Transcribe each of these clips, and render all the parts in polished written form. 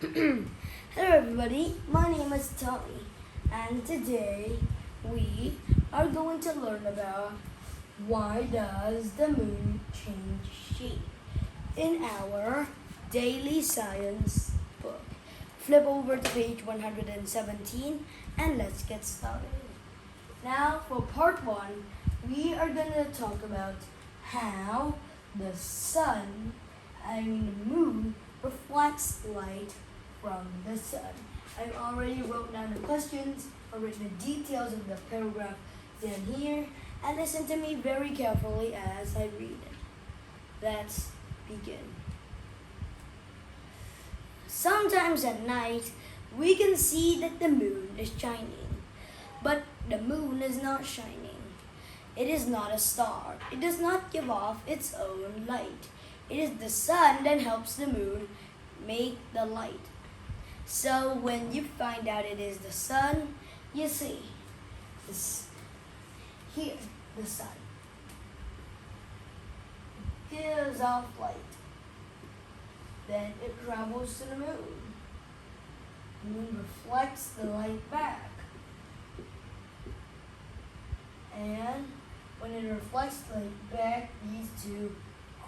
Hello everybody, my name is Tommy and today we are going to learn about why does the moon change shape in our daily science book. Flip over to page 117 and let's get started. Now for part 1, we are going to talk about how the moon reflects light from the sun. I already wrote down the questions, I've written the details of the paragraph down here, and listen to me very carefully as I read it. Let's begin. Sometimes at night, we can see that the moon is shining, but the moon is not shining. It is not a star. It does not give off its own light. It is the sun that helps the moon make the light. So when you find out it is the sun, you see this here, the sun gives off light. Then it travels to the moon. The moon reflects the light back. And when it reflects the light back, these two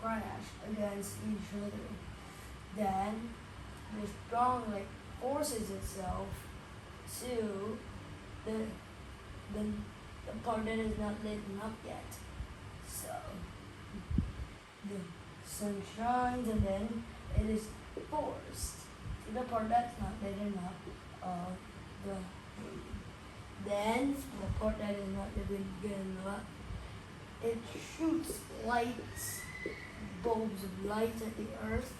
crash against each other. Then the strong light forces itself to the part that is not lit up yet. So the sun shines and then it is forced to the part that's not lit up of the moon. Then the part that is not lit enough, it shoots lights, bulbs of light at the earth,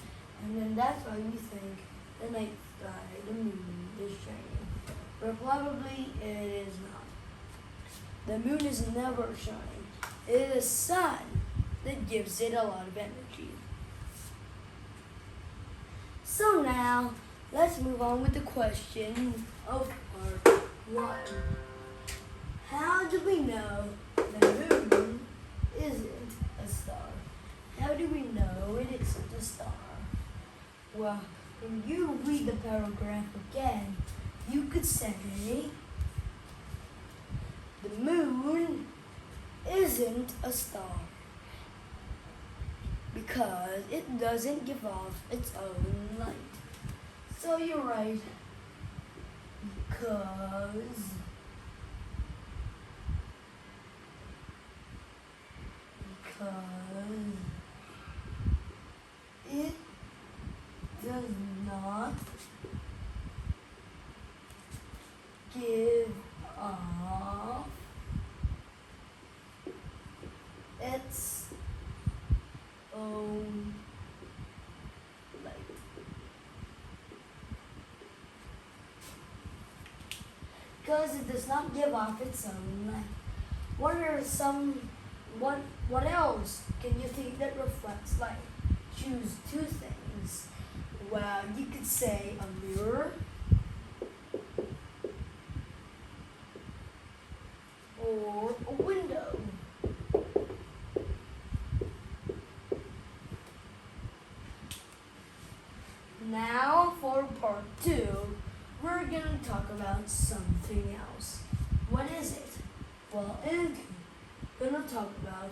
and then that's why we think the night sky, the moon, is shining. But probably it is not. The moon is never shining. It is the sun that gives it a lot of energy. So now, let's move on with the question of part 1. How do we know the moon isn't a star? How do we know it isn't a star? Well, when you read the paragraph again, you could say the moon isn't a star because it doesn't give off its own light. So you're right, because it does not give off its own light. Because it does not give off its own light. What else can you think that reflects light? Choose 2 things. Well, you could say a mirror or a window. Now for part 2, we're going to talk about something else. What is it? Well, I'm going to talk about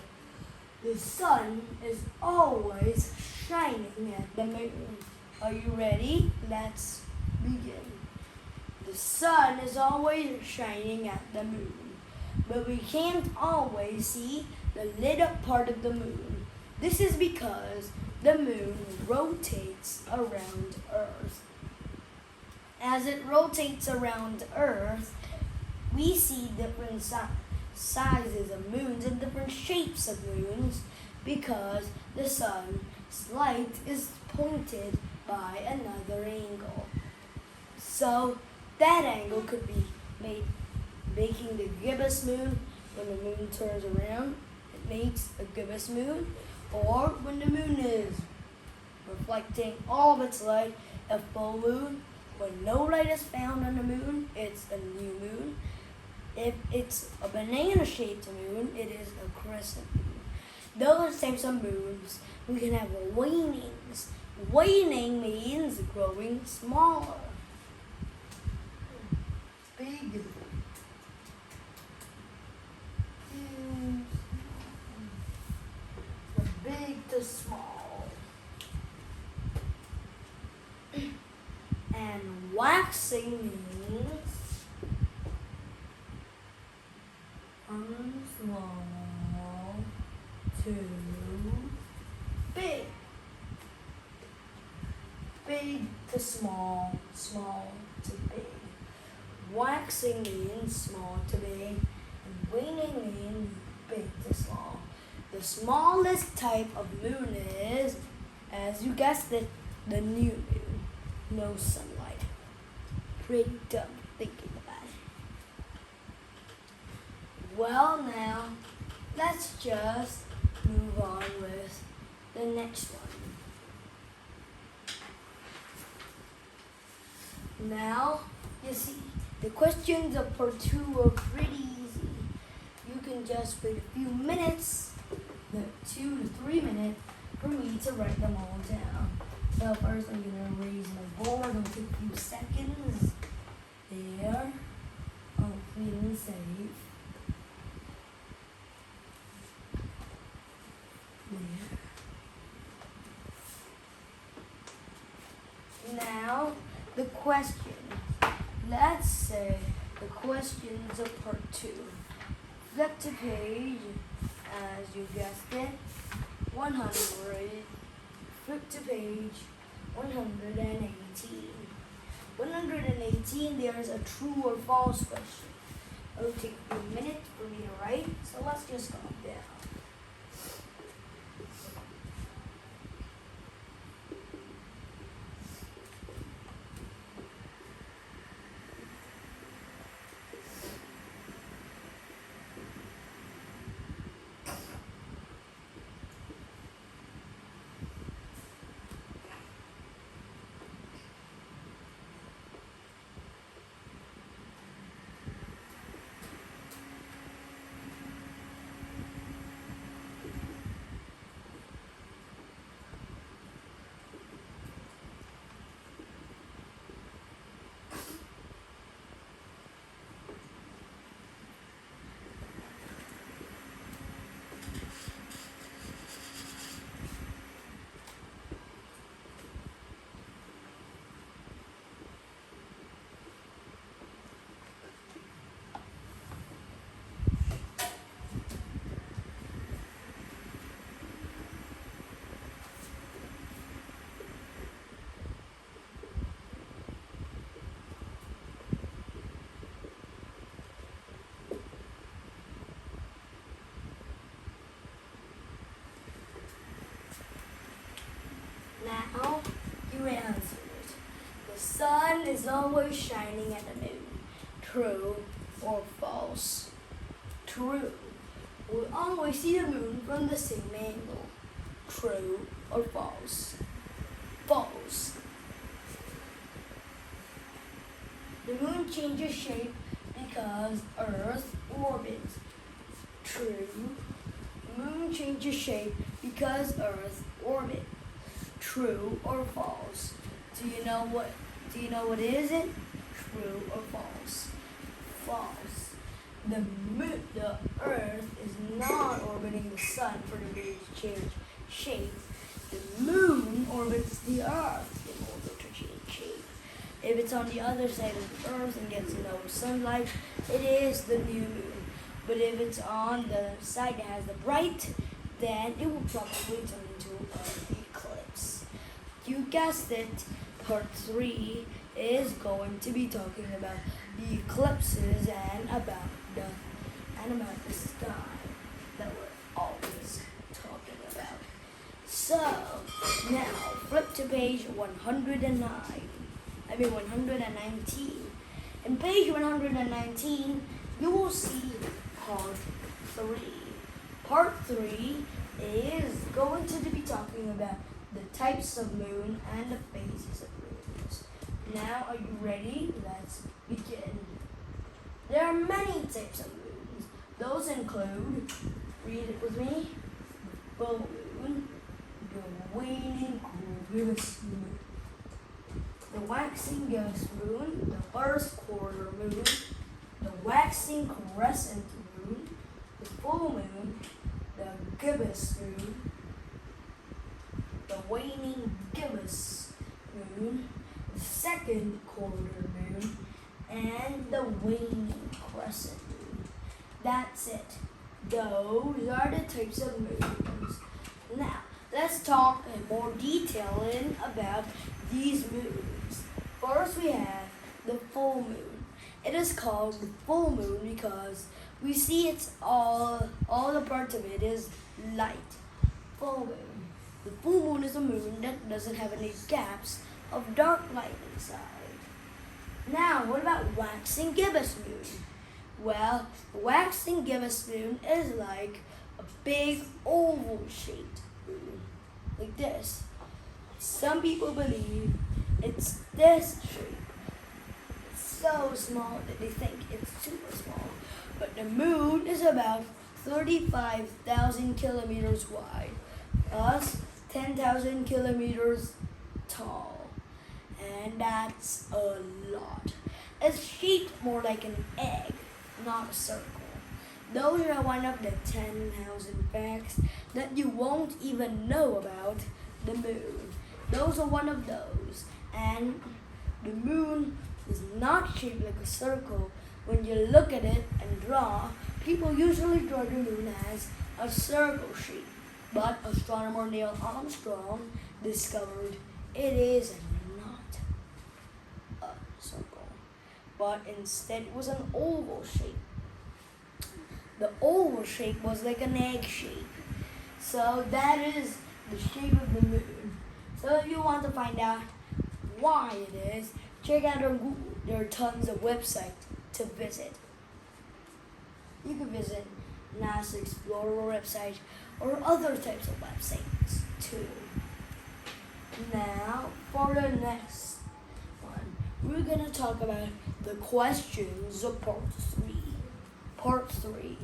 the sun is always shining at the moon. Are you ready? Let's begin. The sun is always shining at the moon, but we can't always see the lit up part of the moon. This is because the moon rotates around Earth. As it rotates around Earth, we see different sizes of moons and different shapes of moons because the sun's light is pointed by another angle. So that angle could be making the gibbous moon. When the moon turns around, it makes a gibbous moon. Or when the moon is reflecting all of its light, a full moon. When no light is found on the moon, it's a new moon. If it's a banana-shaped moon, it is a crescent moon. Those types of moons, we can have wanings, Waning means growing smaller. Big. From big to small. And waxing means from small to big. Big to small, small to big. Waxing means small to big, and waning means big to small. The smallest type of moon is, as you guessed it, the new moon. No sunlight. Pretty dumb thinking about it. Well, now, let's just move on with the next one. Now, you see, the questions of part 2 are pretty easy. You can just wait a few minutes, 2 to 3 minutes, for me to write them all down. So first I'm going to raise my board. It'll take a few seconds. There. Oh, clean and save. There. Now, the questions. Let's say the questions of part 2. Flip to page, as you guessed it, 100. Flip to page 118. 118, there's a true or false question. It'll take a few minutes for me to write, so let's just calm down. Now, you answered. The sun is always shining at the moon. True or false? True. We always see the moon from the same angle. True or false? False. The moon changes shape because Earth orbits. True. The moon changes shape because Earth orbits. True or false? Do you know what is it? True or false? False. The Earth is not orbiting the sun for the moon to change shape. The moon orbits the Earth in order to change shape. If it's on the other side of the Earth and gets no sunlight, it is the new moon. But if it's on the side that has the bright, then it will probably turn into an eclipse. You guessed it, part 3 is going to be talking about the eclipses and about the sky that we're always talking about. So, now flip to page 119. In page 119, you will see part 3. Part 3 is going to be talking about the types of moon and the phases of moons. Now, are you ready? Let's begin. There are many types of moons. Those include, read it with me, the full moon, the waning gibbous moon. The waxing gibbous moon, the first quarter moon, the waxing crescent moon, the full moon, the gibbous moon, the waning gibbous moon, the second quarter moon, and the waning crescent moon. That's it. Those are the types of moons. Now, let's talk in more detail about these moons. First, we have the full moon. It is called the full moon because we see it's all the parts of it is light. Full moon. The full moon is a moon that doesn't have any gaps of dark light inside. Now, what about waxing gibbous moon? Well, the waxing gibbous moon is like a big oval-shaped moon, like this. Some people believe it's this shape. It's so small that they think it's super small. But the moon is about 35,000 kilometers wide, plus 10,000 kilometers tall. And that's a lot. It's shaped more like an egg, not a circle. Those are one of the 10,000 facts that you won't even know about the moon. Those are one of those. And the moon is not shaped like a circle. When you look at it and draw, people usually draw the moon as a circle shape. But astronomer Neil Armstrong discovered it is not a circle, but instead it was an oval shape. The oval shape was like an egg shape. So that is the shape of the moon. So if you want to find out why it is, check out on Google. There are tons of websites to visit. You can visit NASA Explorer website or other types of websites too. Now, for the next one, we're going to talk about the questions of part 3. Part 3.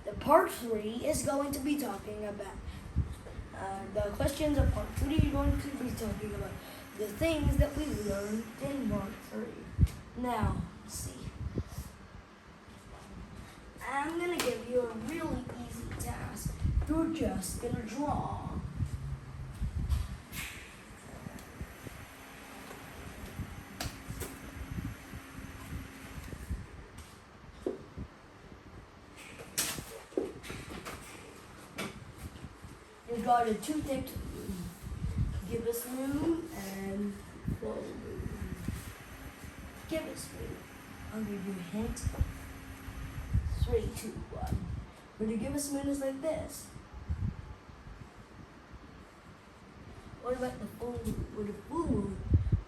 The part 3 is going to be talking about the questions of part 3 are going to be talking about the things that we learned in part 3. Now, let's see. I'm going to give you a really easy task. You're just going to draw. You draw the two types of moon. Gibbous moon and full moon. Gibbous moon. I'll give you a hint. 3, 2, 1. But the gibbous moon is like this. What about the full moon? With the full moon,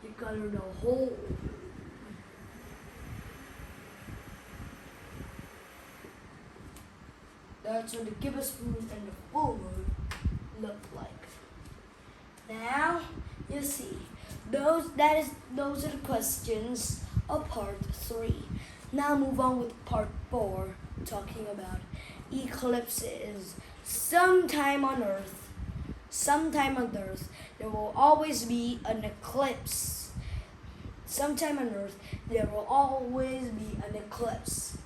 you color the whole moon. That's what the gibbous moon and the full moon look like. Now you see those are the questions of part 3. Now move on with part 4, talking about eclipses. Sometime on Earth, there will always be an eclipse. Sometime on Earth, there will always be an eclipse.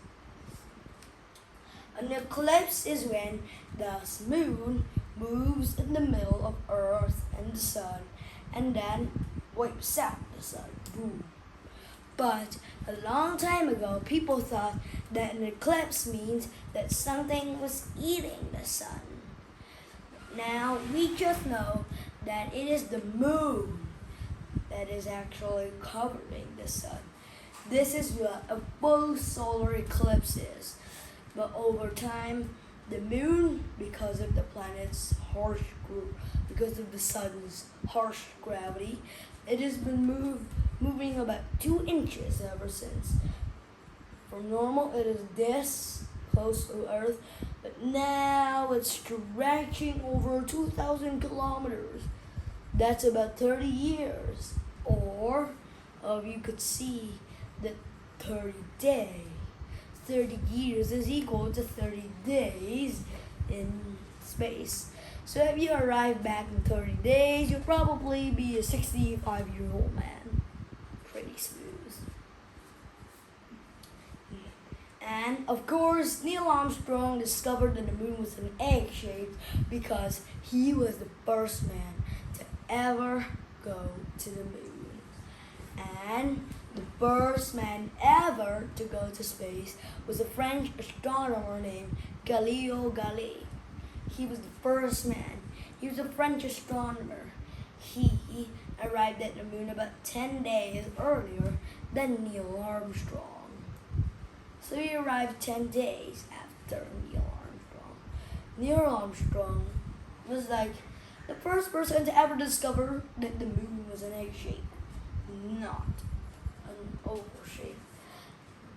An eclipse is when the moon moves in the middle of Earth and the sun and then wipes out the sun. Boom. But a long time ago, people thought that an eclipse means that something was eating the sun. Now we just know that it is the moon that is actually covering the sun. This is what a full solar eclipse is. But over time, the moon, because of the planet's because of the sun's harsh gravity, it has been moving about 2 inches ever since. From normal, it is this close to Earth, but now it's stretching over 2,000 kilometers. That's about 30 years. Or you could see that 30 days. 30 years is equal to 30 days in space. So if you arrive back in 30 days, you'll probably be a 65-year-old man. Pretty smooth. And of course, Neil Armstrong discovered that the moon was an egg shaped because he was the first man to ever go to the moon. And the first man ever to go to space was a French astronomer named Galileo Galilei. He was the first man. He was a French astronomer. He arrived at the moon about 10 days earlier than Neil Armstrong. So he arrived 10 days after Neil Armstrong. Neil Armstrong was like the first person to ever discover that the moon was an egg shape, not an oval shape.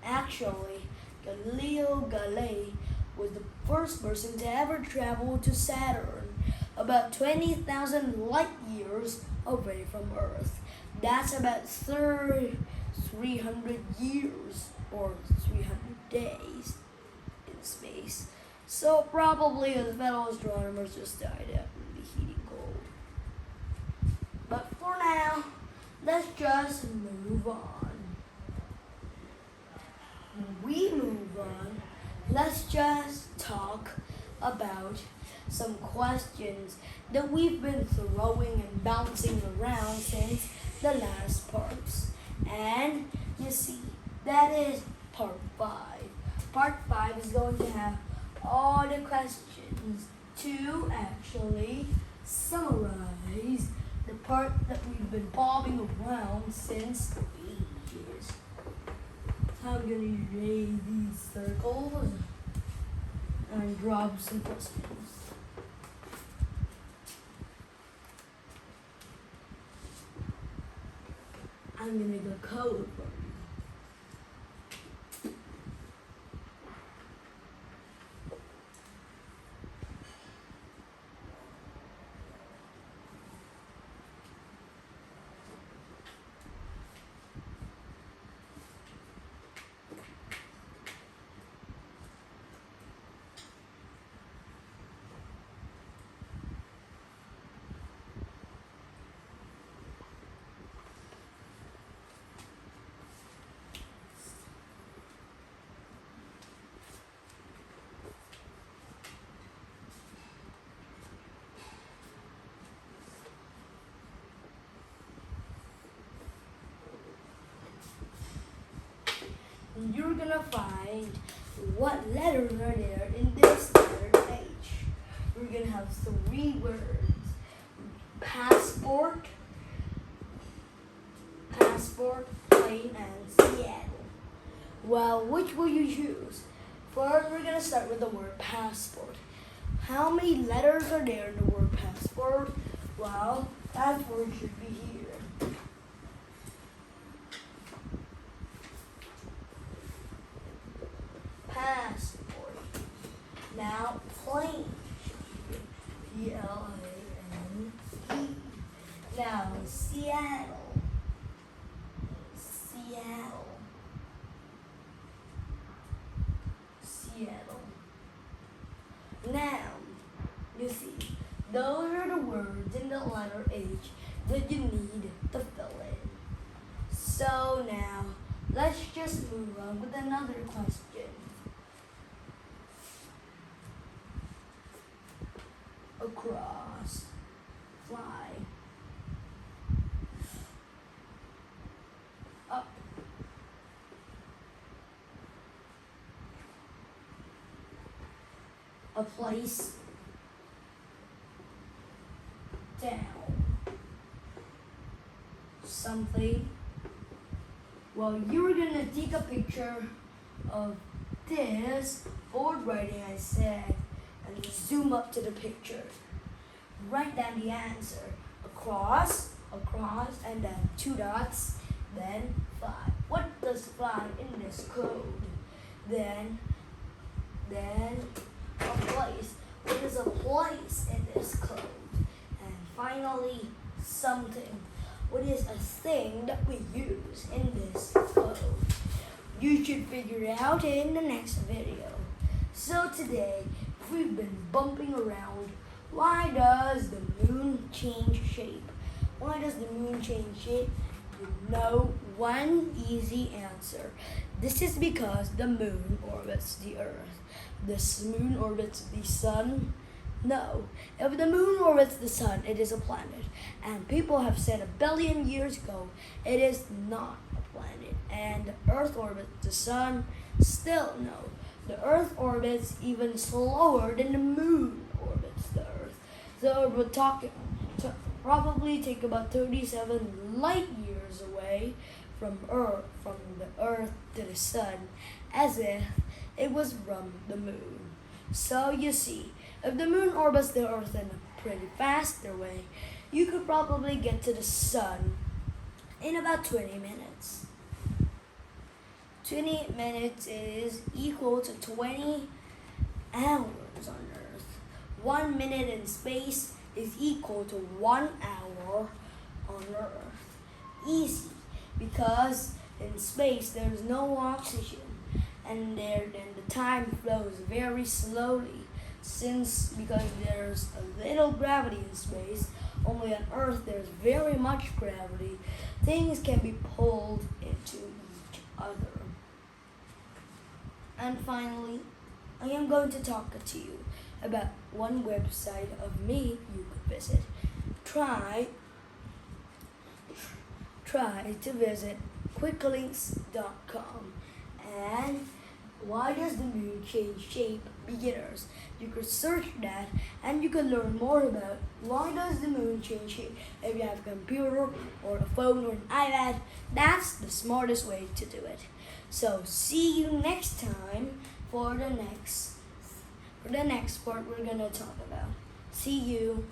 Actually, Galileo Galilei was the first person to ever travel to Saturn, about 20,000 light years away from Earth. That's about 300 years or 300 days in space. So probably his fellow astronomers just died out in the heating cold. But for now, let's just move on. When we move on, let's just talk about some questions that we've been throwing and bouncing around since the last parts. And you see, that is part 5. Part 5 is going to have all the questions to actually summarize the part that we've been bobbing around since ages. I'm going to erase these circles and drop some questions. I'm going to go code for you. You're gonna find what letters are there in this letter H. We're gonna have 3 words: passport, plane, and Seattle. Well, which will you choose? First, we're gonna start with the word passport. How many letters are there in the word passport? Well, that word should be here. Passport. Now, plane. P-L-A-N-E. Now, Seattle. Seattle. Now, you see, those are the words in the letter H that you need to fill in. So now, let's just move on with another question. Across, fly, up, a place, down, something. Well, you're gonna take a picture of this board writing I said and zoom up to the picture. Write down the answer. Across, and then 2 dots, then fly. What does fly in this code? Then a place. What is a place in this code? And finally, something. What is a thing that we use in this code? You should figure it out in the next video. So today, we've been bumping around Why does the moon change shape? Why does the moon change shape? You know one easy answer. This is because the moon orbits the earth. This moon orbits the sun. No, if the moon orbits the sun, it is a planet. And people have said 1 billion years ago it is not a planet. And the earth orbits the sun. Still no. The earth orbits even slower than the moon orbits the earth. So we're talking to probably take about 37 light years away from the earth to the sun, as if it was from the moon. So you see, if the moon orbits the earth in a pretty faster way, you could probably get to the sun in about 20 minutes. 20 minutes is equal to 20 hours on Earth. 1 minute in space is equal to 1 hour on Earth. Easy, because in space there's no oxygen, and then the time flows very slowly. Because there's a little gravity in space, only on Earth there's very much gravity. Things can be pulled into each other. And finally, I am going to talk to you about one website of me you could visit. Try to visit quicklinks.com. And why does the moon change shape? Beginners. You could search that and you can learn more about why does the moon change shape. If you have a computer or a phone or an iPad, that's the smartest way to do it. So see you next time for the next part we're gonna talk about. See you.